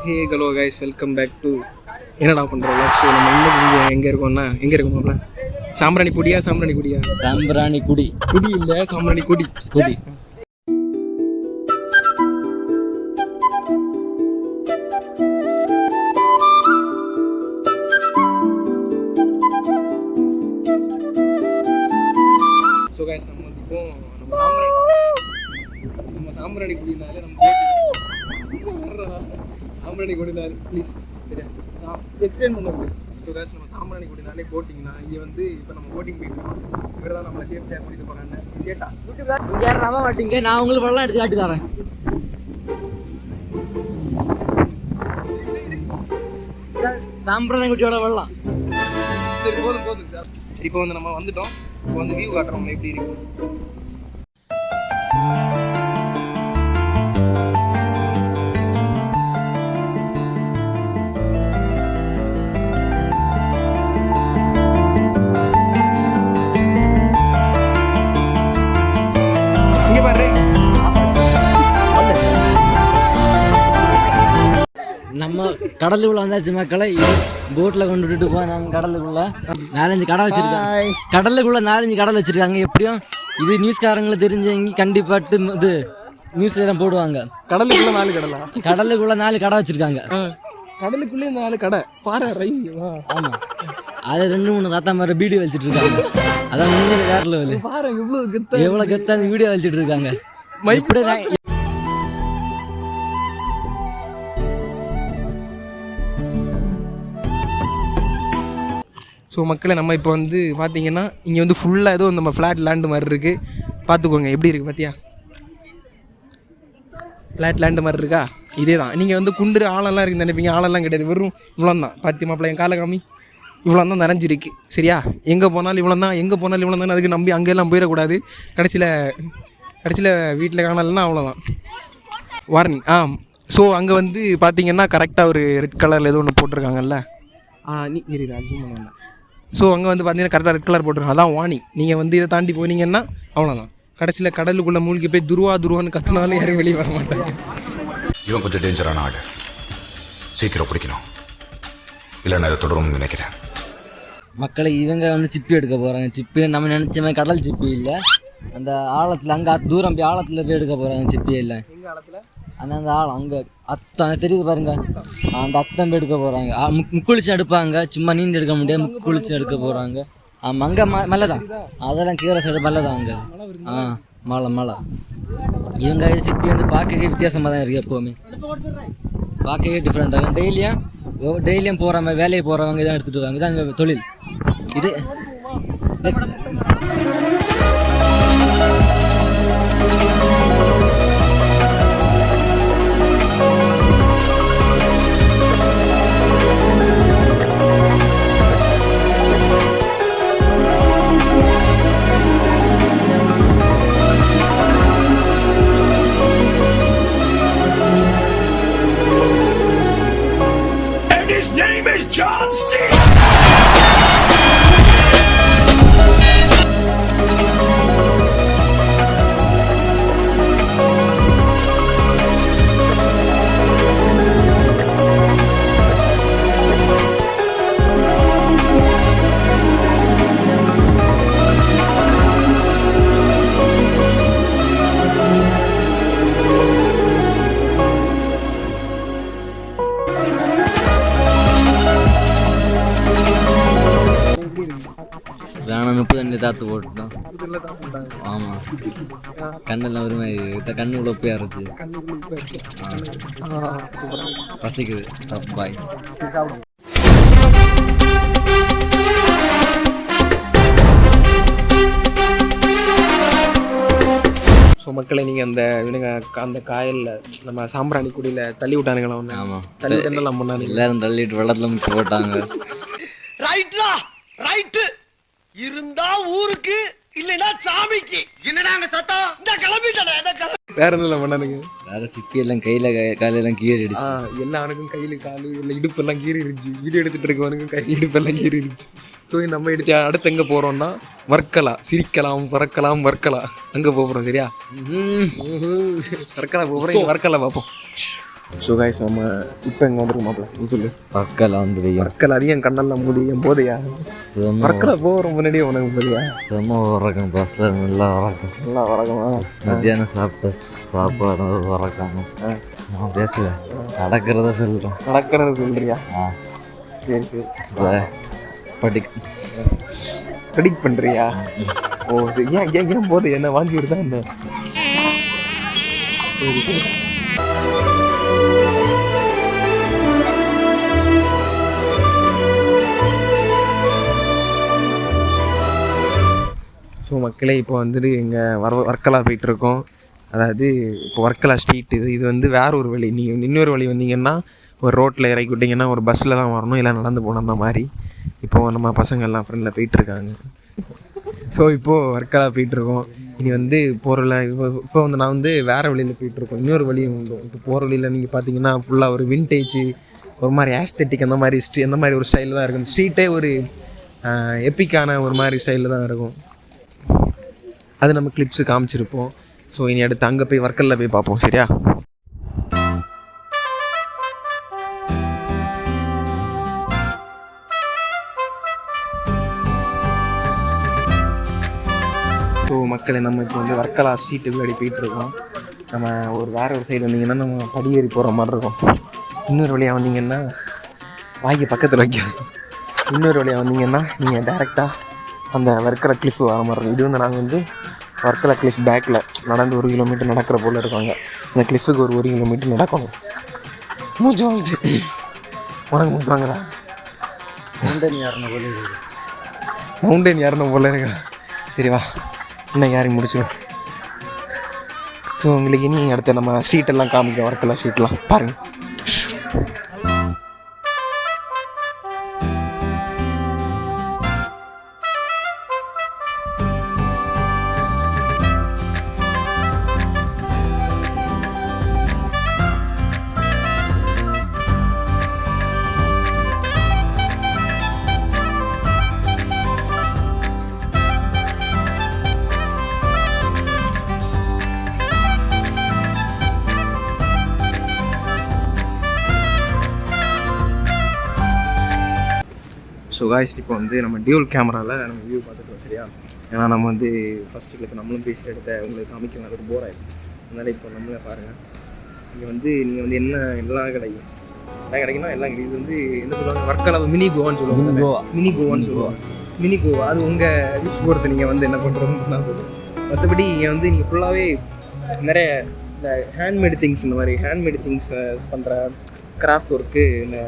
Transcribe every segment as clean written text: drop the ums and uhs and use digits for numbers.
Hey hello guys, welcome back to என்னடா பண்ணுற vlog show. நம்ம இன்னைக்கு இங்கே எங்கே இருக்கோம்னா, எங்கே இருக்கோம்ல, சாம்பிராணி குடியா சாம்பிராணி குடி இல்லை சாம்பிராணி குடி. ஸோ கைஸ், நம்ம வந்து இப்போ நம்ம சாம்பிராணி குடினாலே சாம்பிராணி குடினாலே ப்ளீஸ் சரியா எக்ஸ்பிளைன் பண்ணுவோம். ஸோ கைஸ், நம்ம சாம்பிராணி குடினாலே போட்டிங் தான். இங்கே வந்து இப்போ நம்ம போட்டிங் போயிட்டு இருக்கோம். இவர் தான் நம்மளை சேஃப்டியாக கூட்டிட்டு போகிறாங்க. கேட்டா இங்கே யாரும் நம்ப மாட்டீங்க, நான் உங்களுக்கு வெள்ளம் எடுத்து காட்டி தரேன். சாம்பிராணி குட்டியோட வெள்ளம். சரி போதும் சார். சரி, இப்போ வந்து நம்ம வந்துட்டோம். இப்போ வந்து வியூ காட்டுறோம் எப்படி இருக்கு. நம்ம கடலுக்குள்ள வந்தாச்சு மக்களை. போட்டில் கொண்டு விட்டுட்டு போனாங்க. கடலுக்குள்ள 4-5 கடை வச்சிருக்காங்க. கடலுக்குள்ள 4-5 கடை வச்சிருக்காங்க. எப்படியும் இது நியூஸ்காரங்களுக்கு தெரிஞ்சவங்க கண்டிப்பாட்டு இது நியூஸ்ல எல்லாம் போடுவாங்க. கடலுக்குள்ள 4 கடலா? கடலுக்குள்ள 4 கடை வச்சிருக்காங்க. கடலுக்குள்ளே 4 கடை பாரு. ஆமா, அதை 2-3 தாத்தா மாதிரி வீடியோ வச்சுட்டு இருக்காங்க. அதான் நீங்க வேற லெவலு பாரு. எவ்வளவு கெத்தா அந்த வீடியோ வச்சுட்டு இருக்காங்க. ஸோ மக்களை, நம்ம இப்போ வந்து பார்த்தீங்கன்னா இங்கே வந்து ஃபுல்லாக ஏதோ நம்ம ஃப்ளாட் லேண்டு மாதிரி இருக்குது. பார்த்துக்கோங்க எப்படி இருக்குது பார்த்தியா. ஃப்ளாட் லேண்டு மாதிரி இருக்கா? இதே தான். நீங்கள் வந்து குண்டு ஆழெல்லாம் இருக்குன்னு நினைப்பீங்க. ஆழெல்லாம் கிடையாது, வெறும் இவ்வளோ தான். பார்த்து மாப்பிள்ள என் காலை காமி, இவ்வளோ தான் நிறைஞ்சிருக்கு சரியா. எங்கே போனாலும் இவ்வளோ தான். அதுக்கு நம்பி அங்கெல்லாம் போயிடக்கூடாது. கடைசியில் வீட்டில் காணலைன்னா அவ்வளோதான், வார்னிங். ஸோ அங்கே வந்து பார்த்தீங்கன்னா கரெக்டாக ஒரு ரெட் கலரில் ஏதோ ஒன்று போட்டிருக்காங்கல்ல. நீ அர்ஜுன் பண்ண. ஸோ அங்கே வந்து பார்த்தீங்கன்னா கரெக்டாக ரெட் கலர் போட்டிருக்காங்க. அதான் வார்னிங். நீங்கள் வந்து இதை தாண்டி போனீங்கன்னா அவ்வளோதான். கடைசியில் கடலுக்குள்ளே மூழ்கி போய் துருவான்னு கத்துனாலும் யாரும் வெளியே வர மாட்டாங்க. இவன் கொஞ்சம் டேஞ்சரான ஆடு, சீக்கிரம் பிடிக்கணும், இல்லைன்னா இதை தொடரும்னு நினைக்கிறேன். மக்களை இவங்க வந்து சிப்பி எடுக்க போகிறாங்க. சிப்பி நம்ம நினச்ச மாதிரி கடல் சிப்பி இல்லை, அந்த ஆழத்தில் அங்கே தூரம் போய் ஆழத்தில் போய் எடுக்க போகிறாங்க. சிப்பி இல்லை அந்த ஆழம் அங்கே அத்தம் தெரியுது பாருங்க. அந்த அத்தம் போய் எடுக்க போகிறாங்க. முக்குளிச்சு எடுப்பாங்க. சும்மா நீந்து எடுக்க முடியாது, முக்குளிச்சு எடுக்க போகிறாங்க. ஆமாம், அங்கே மலை தான். அதெல்லாம் கீரை சைடு மலை தான் அங்கே. மலை. இவங்க சிப்பி வந்து பார்க்கவே வித்தியாசமாக தான் இருக்குது. எப்போவுமே பார்க்கவே டிஃப்ரெண்ட்டாக. டெய்லியும் போகிற மாதிரி வேலையை போகிறவங்க இதான் எடுத்துகிட்டு வருவாங்க. இதான் அங்கே தொழில். இது His name is John C. வேணா 30 தாத்து போட்டுட்டோம். ஆமாம், கண்ணெல்லாம் ஒரு மாதிரி கண்ணு உள்ள போய் அரைச்சி பசிக்குது. பாய். ஸோ மக்களை, நீங்கள் அந்த காயலில் நம்ம சாம்பிராணி குடியில் தள்ளி விட்டானுங்களா ஒன்று? ஆமாம், தள்ளி விட்டெல்லாம் பண்ணாங்க. எல்லாரும் தள்ளிட்டு வெள்ளத்தில் முக்கி போட்டாங்க. ரைட்டு இருந்தா ஊருக்கு, இல்லைன்னா சாமிக்கு. என்னடாங்க சத்தம்? இந்த கிளம்பிட்டேன். வேற எதுவும் பண்ணானுங்க. வேற சிப்பி எல்லாம் காலையெல்லாம் கீறிடுச்சு. எல்லாருக்கும் கையில் காலு இல்லை இடுப்பெல்லாம் கீறிடுச்சு. வீடியோ எடுத்துகிட்டு இருக்கவனுக்கும் இடுப்பெல்லாம் கீறிடுச்சு. ஸோ நம்ம எடுத்து அடுத்து எங்கே போகிறோம்னா வர்க்கலா. சிரிக்கலாம், பறக்கலாம், வர்க்கலா அங்கே போகிறோம் சரியா. வர்க்கலா போகிறோம். வர்க்கலா பார்ப்போம். ஸோ கைஸ் நம்ம இப்போ எங்கே வந்துருக்கோம் மாப்பிள்ள நீ சொல்லு. பக்கல வந்து வெய்யும் மக்கள் அதிகம் கண்ணெல்லாம் மூடி என் போதையா மறக்கிற போகிற முன்னாடியே உனக்கு போதையா செம்ம உறக்கம் பஸ்ஸில் நல்லா உறக்கம். நல்லா வரகமா மத்தியானம் சாப்பிட்ட சாப்பாடு உறக்கம். நான் பேசல நடக்கிறத சொல்கிறோம். நடக்கிறத சொல்றியா? சரி சரி ப்ரெடிக்ட் பண்ணுறியா? ஓ சரி. ஏன் போதை என்ன வாங்கி விடுதா என்ன? சரி சரி. ஸோ மக்களே இப்போ வந்துட்டு இங்கே வர்க்கலா போயிட்டுருக்கோம். அதாவது இப்போ வர்க்கலா ஸ்ட்ரீட் இது வந்து வேற ஒரு வழி. நீங்கள் இன்னொரு வழி வந்தீங்கன்னா ஒரு ரோட்டில் இறக்கி விட்டிங்கன்னா ஒரு பஸ்ஸில் தான் வரணும், இல்லை நடந்து போகணும் அந்த மாதிரி. இப்போது நம்ம பசங்கள்லாம் ஃப்ரெண்டில் போயிட்டுருக்காங்க. ஸோ இப்போது வர்க்கலா போயிட்டுருக்கோம். இனி வந்து போகிறல இப்போ வந்து நான் வந்து வேறு வழியில் போயிட்டுருக்கோம். இன்னொரு வழியும் உண்டு. இப்போ போகிற வழியில் நீங்கள் பார்த்தீங்கன்னா ஃபுல்லாக ஒரு வின்டேஜ் ஒரு மாதிரி ஆஸ்தெட்டிக் அந்த மாதிரி ஒரு ஸ்டைலில் தான் இருக்கும். ஸ்ட்ரீட்டே ஒரு எப்பிக்கான ஒரு மாதிரி ஸ்டைலில் தான் இருக்கும். அது நம்ம கிளிப்ஸு காமிச்சிருப்போம். ஸோ இனி அடுத்து அங்கே போய் வர்க்கலில் போய் பார்ப்போம். சரியா? ஸோ மக்களை நம்ம இப்போ வந்து வர்க்கலா ஸ்ட்ரீட்டுக்கு அடி போயிட்டுருக்கோம். நம்ம வேறு ஒரு சைடு வந்தீங்கன்னா நம்ம படியேறி போகிற மாதிரி இருக்கும். இன்னொரு வழியாக வந்தீங்கன்னா வாங்கி பக்கத்தில் வைக்கணும். இன்னொரு வழியாக வந்தீங்கன்னா நீங்கள் டேரெக்டாக அந்த வர்க்கலா கிளிஃப் வர மாதிரி இருக்கும். இது வந்து நாங்கள் வந்து வர்க்கலா கிளிஃப் பேக்கில் நடந்து 1 கிலோமீட்டர் நடக்கிற போல் இருக்காங்க. அந்த கிளிஃபுக்கு ஒரு 1 கிலோமீட்டர் நடக்கணும். மூச்சு வாங்கிட்டு உனக்கு மூச்சு வாங்குறா? மவுண்டன் ஏறணும் போல இருக்கா? சரி வா, இன்னும் யாரையும் முடிச்சிடும். ஸோ உங்களுக்கு இனி அடுத்த நம்ம ஸ்ட்ரீட்டெல்லாம் காமிக்க வர்க்கலா ஸ்ட்ரீட்லாம் பாருங்கள். ஸோ காய்ஸ் இப்போ வந்து நம்ம டியூல் கேமராவில் நம்ம வியூ பார்த்துக்கலாம். சரியா? ஏன்னா நம்ம வந்து ஃபஸ்ட்டு இப்போ நம்மளும் பேசிட்டு எடுத்த உங்களுக்கு காமிக்கலாம், அது ஒரு போர் ஆகிடும். அதனால் இப்போ நம்மளே பாருங்கள். இங்கே வந்து நீங்கள் வந்து எல்லாம் கிடைக்கும். எல்லாம் கிடைக்குன்னா எல்லாம் கிடைக்கும். இது வந்து என்ன சொல்லுவாங்க, வர்க்கலா மினி கோவான்னு சொல்லுவாங்க. மினி கோவான்னு சொல்லுவாங்க. மினி கோவா அது உங்கள் விஷ் பொறுத்து நீங்கள் வந்து என்ன பண்ணுறதுன்னு தான் சொல்லுவோம். மற்றபடி இங்கே வந்து நீங்கள் ஃபுல்லாகவே நிறைய இந்த ஹேண்ட்மேடு திங்ஸ், இந்த மாதிரி ஹேண்ட்மேடு திங்ஸ் பண்ணுற கிராஃப்ட் ஒர்க்கு, இந்த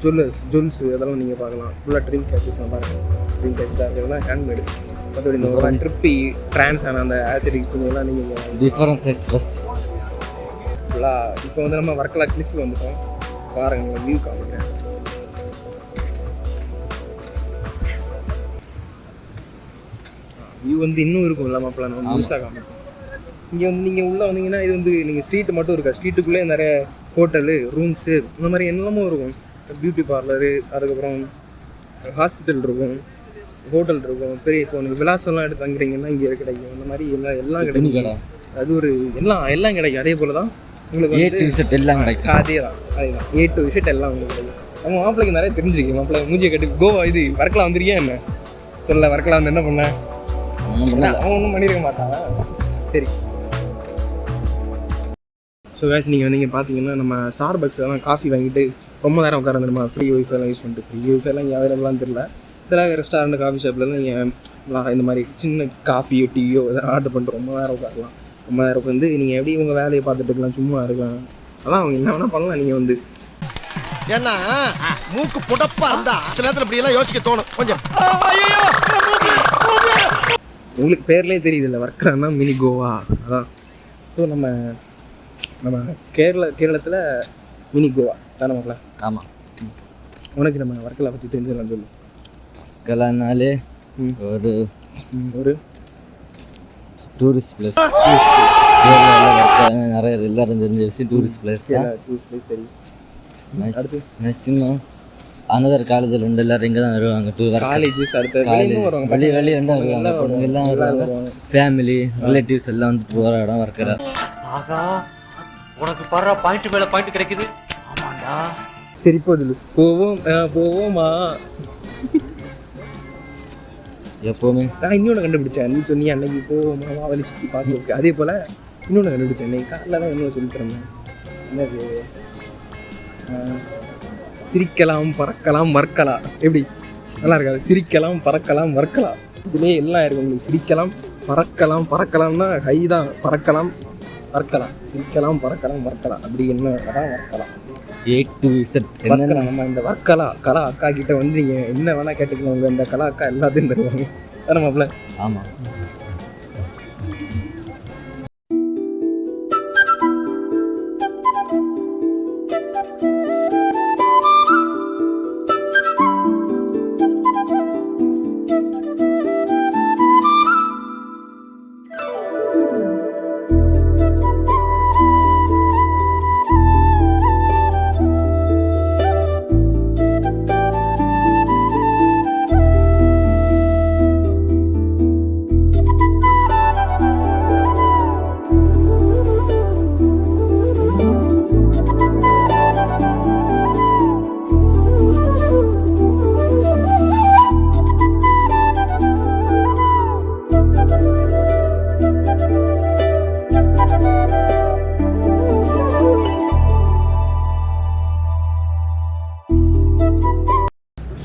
ஜுவல்ஸ் அதெல்லாம் நீங்கள் பார்க்கலாம். ஃபுல்லாக ட்ரீம் கேச்சஸ்லாம் பாருங்கள். ட்ரீம் கேச்சஸாக இருக்கிறதுலாம் ஹேண்ட்மேடு. மற்றபடி இந்த ஒரு ட்ரிப்பி ட்ரான்ஸ் ஆன அந்த ஆசிடிக்ஸ் துணியெல்லாம் நீங்கள் டிஃபரன்ஸ் சைஸ் ப்ளஸ் ஃபுல்லாக. இப்போ வந்து நம்ம வர்க்கலா கிளிஃப் வந்துட்டோம். பாருங்கள், உங்களை வியூ காமிக்கிறேன். வியூ வந்து இன்னும் இருக்கும் இல்லாமல் அப்போலாம் நம்ம முழுசாக காமிப்போம். இங்கே வந்து நீங்கள் உள்ளே வந்தீங்கன்னா இது வந்து நீங்கள் ஸ்ட்ரீட்டு மட்டும் இருக்கா, ஸ்ட்ரீட்டுக்குள்ளே நிறைய ஹோட்டலு, ரூம்ஸு, இந்த மாதிரி என்னெல்லாமோ இருக்கும். பியூட்டி பார்லரு, அதுக்கப்புறம் ஹாஸ்பிட்டல் இருக்கும், ஹோட்டல் இருக்கும். பெரிய இப்போ நீங்கள் விலாசம்லாம் எடுத்து தங்குறீங்கன்னா இங்கே கிடைக்கும். அந்த மாதிரி எல்லாம் கிடைக்கும். அது ஒரு எல்லாம் கிடைக்கும். அதே போல் தான் உங்களுக்கு A to Z எல்லாம் கிடைக்கும். அதே தான் A to Z எல்லாம் உங்களுக்கு கிடைக்கும். அவங்க மாப்பிள்ளைக்கு நிறைய தெரிஞ்சிருக்கு. மாப்பிள்ளை மூஞ்சியை கட்டி கோவா இது வர்க்கலா வந்துருக்கியா என்ன சொல்ல? வர்க்கலா வந்து என்ன பண்ண? அவன் ஒன்றும் பண்ணியிருக்க மாட்டாங்க. சரி. ஸோ கேஸ் நீங்கள் வந்து இங்கே பார்த்தீங்கன்னா நம்ம ஸ்டார் பக்ஸ்லாம் காஃபி வாங்கிட்டு ரொம்ப நேரம் உட்காந்துருமா. ஃப்ரீ ஒய்ஃபைலாம் யூஸ் பண்ணிட்டு, ஃப்ரீ ஒய்ஃபைலாம் இங்கே அவைலபிளான்னு தெரியல. சில ரெஸ்டாரண்ட் காஃபி ஷாப்லாம் நீங்கள் இந்த மாதிரி சின்ன காஃபியோ டீயோ எதாவது ஆர்டர் பண்ணிட்டு ரொம்ப நேரம் உட்காரலாம். ரொம்ப நேரம் வந்து நீங்கள் எப்படி உங்கள் வேலையை பார்த்துட்டு இருக்கலாம், சும்மா இருக்கலாம். அதான் அவங்க என்ன வேணால் பண்ணலாம். நீங்கள் வந்து ஏன்னா மூக்கு புடப்பா இருந்தா சில நேரத்தில் இப்படி எல்லாம் யோசிக்க தோணும் கொஞ்சம். உங்களுக்கு பேர்லேயே தெரியுது இல்லை, வர்க்கலான்னா மினி கோவா. அதான். ஸோ நம்ம கேரளத்தில் மினி கோவா தானே மாப்பிள்ள? ஆமாம். உனக்கு நம்ம வர்க்கலா பற்றி தெரிஞ்சுக்கலாம் சொல்லு. வர்க்கலானாலே ஒரு டூரிஸ்ட் பிளேஸ். நிறைய எல்லாரும் தெரிஞ்ச விஷயம் டூரிஸ்ட் பிளேஸ். Tourist place. சரி. அடுத்து மேக்ஸிமம் அனதர் காலேஜில் ரெண்டு எல்லாரும் இங்கே தான் வருவாங்க. காலேஜஸ் அடுத்த வருவாங்க. வெளியே ரெண்டும் வருவாங்க. எல்லாம் வருவாங்க. ஃபேமிலி ரிலேட்டிவ்ஸ் எல்லாம் வந்துட்டு போகிற இடம் வர்க்கலா. உனக்கு பர பாயிண்ட் மேல பாயிண்ட் கிடைக்குது. ஆமாண்டா. சரி போதில் போவோமா. எப்போவுமே நான் இன்னொன்று கண்டுபிடிச்சேன். நீ சொன்னி அன்னைக்கு போவோமா மாவலி சுற்றி பார்த்து. அதே போல் இன்னொன்று கண்டுபிடிச்சேன். இன்னைக்கு காலைல தான் இன்னொன்று சொல்லித்தரேன். என்னது? சிரிக்கலாம் பறக்கலாம் மறக்கலாம். எப்படி நல்லா இருக்காது? சிரிக்கலாம் பறக்கலாம் மறக்கலாம். இதுலேயே எல்லாம் இருக்கும் உங்களுக்கு. சிரிக்கலாம் பறக்கலாம்னா ஹை தான். பறக்கலாம் மறக்கலாம். சிரிக்கலாம் பறக்கலாம் மறக்கலாம். அப்படி என்ன அதான் மறக்கலாம். A to Z என்ன நம்ம இந்த கலா அக்கா கிட்ட வந்து நீங்கள் என்ன வேணால் கேட்டுக்கலாம். உங்கள் இந்த கலா அக்கா எல்லாத்தையும் தருவாங்க. வேற மாப்பிள்ள. ஆமாம்.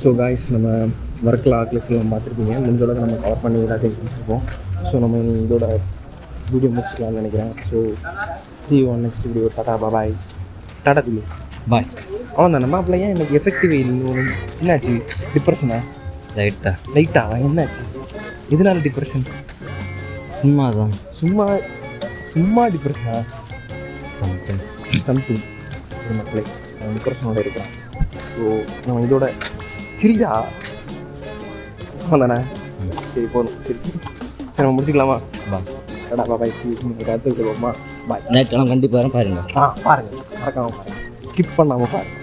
ஸோ காய்ஸ், நம்ம ஒர்க்கில் கிளிஃப்லாம் பார்த்துருப்பீங்க. முடிஞ்ச அளவுக்கு நம்ம கவர் பண்ணி எல்லாத்தையும் முடிச்சிருப்போம். ஸோ நம்ம இதோட வீடியோ முடிச்சிக்கலாம்னு நினைக்கிறேன். So see you on next video. Tata bye. Tata தில்லு பாய். அவன் தான் நம்ம அப்போ ஏன் எனக்கு எஃபெக்டிவ் இல்லை. என்னாச்சு? டிப்ரெஷனா? லைட்டா என்னாச்சு? எதனால டிப்ரெஷன்? சும்மா தான். சும்மா டிப்ரெஷனா? சம்திங் ஒரு மக்களே டிப்ரெஷனோட இருக்கிறான். ஸோ நம்ம இதோட சரிடா தானே. சரி போதும். சரி நம்ம முடிச்சுக்கலாமா? டாடா பாய். அடுத்த வீட்டுக்கு போமா. பாய். நைட் கண்டிப்பாக பாருங்கள். பாருங்கள். மறக்காமல் பாருங்கள். ஸ்கிப் பண்ணாமல் பாருங்கள்.